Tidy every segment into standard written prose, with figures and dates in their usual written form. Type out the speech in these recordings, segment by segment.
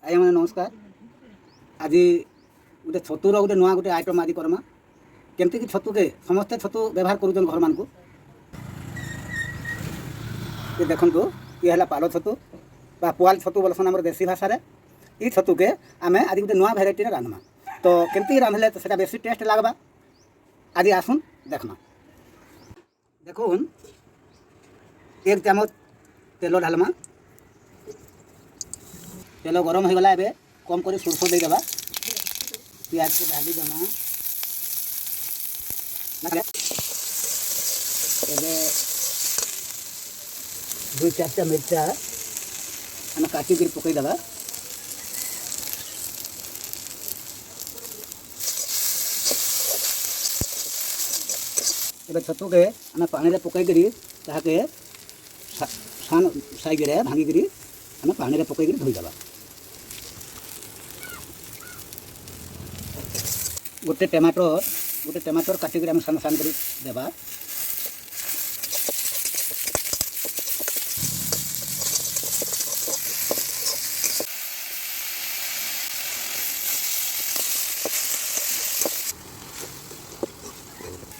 आज्ञा मैंने नमस्कार। आज गोटे छतुर गोटे नुआ गोटे आइटम आज करमा केमती कि छतु के समस्ते छतु व्यवहार कर घर मान देखु ये है पाल छतु बा पुआल छतु बोलसन आम देसी भाषा ये छतु के आम आज गोटे नुआ भेराइटी रांधमा। तो केमती रांधले तो सेटा बेसी टेस्ट लगवा। आज आसुन देखमा। देखुन 1 चामच तेल ढालमा। तेल गरम हो गला एबे कम कर सोरसो दे देबा। प्याज को ढाली देमा। एबे 2-4टा मिर्चा आम काटी कर पकई देबा। एबे छतु के आम पानी रे पकई करी ताके सान साइज रे भांगी करी आम पानी रे पकई करी धोई देबा। गोटे टमाटर काटिक आम सान सान कर देबा।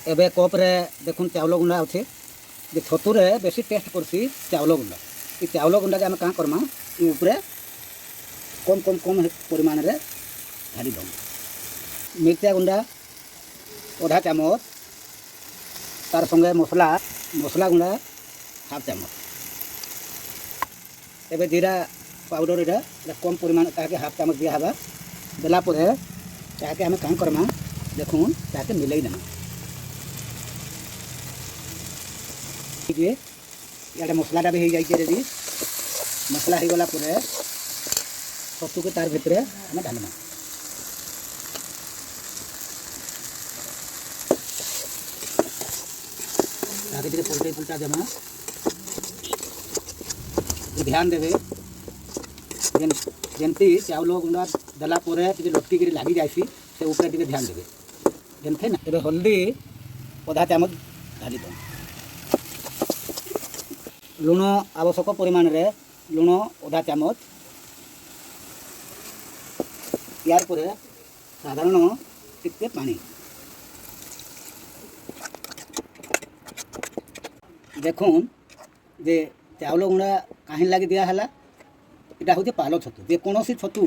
एबे कप रे देखुन चावल गुंडा अच्छे जे छतुरे बेसी टेस्ट करसी चावल गुंडा। ये चावल गुंडा के आम क्या करमा ये उपरे कम कम कम परिमाण रे ढाली दम। मिर्चा गुंडा आधा चामच तार संगे मसला गुंडा हाफ चामच। एबे जीरा पाउडर इटा कम परिमाण ताके हाफ चामच दिया हवा। देला परे ताके आम क्या करमा देखुन ताके मिलई देमा। इे मसलाटा भी हो जाए रेडी। मसला हो गला छतु के तार भितर आम ढालमा। ताके पलटे पुलटा देमा। ध्यान देवे जमती चावल गुंडा देला लटकी कर लगी जासी से ऊपर टे ध्यान देवे जमते ना। ए हल्दी आधा चामच ढाली दो। लुण आवश्यक परिमाण रे लुण आधा चामच। यार पर साधारण टिके पानी। देखुन जे चावल गुंडा कहीं लगी दिया है यहाँ हूँ पाल छतु। जेकोसी छतु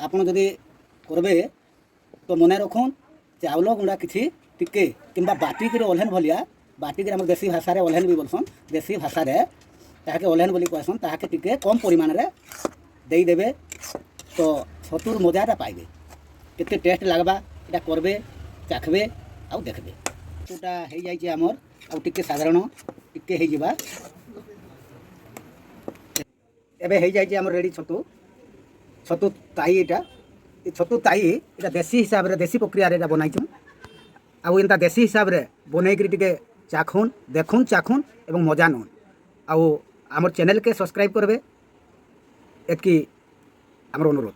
आपड़ जदि करबे तो मन रखुन चावल गुंडा किसी टिके कि बाटिक ओल्हेन भलिया बाटिक आम देसी भाषा ओल्हेन भी बोलसन। देसी भाषा ताके ओल्हेन बोली कहसन। ताके टिके कम परिमाण रे दे देबे तो छतुर मजाटा पाइबे। केते टेस्ट लगवा ये करबे चाखबे आउ देखबे। छतुटा हो जाइए आमर आउ टिके साधारण टिके हो जिबा। एबे हो जाइए आमर रेडी छतु ताई। ये छतु ताई ये देसी हिसाब रे देसी प्रक्रिया रे बनाइछुं। आउ एंता देसी हिसाब रे बनई करी टिके चाखुन देखुन चाखुन एवं मजा नउन। आउ आमर चैनल के सब्सक्राइब करबे एतकी आमर अनुरोध।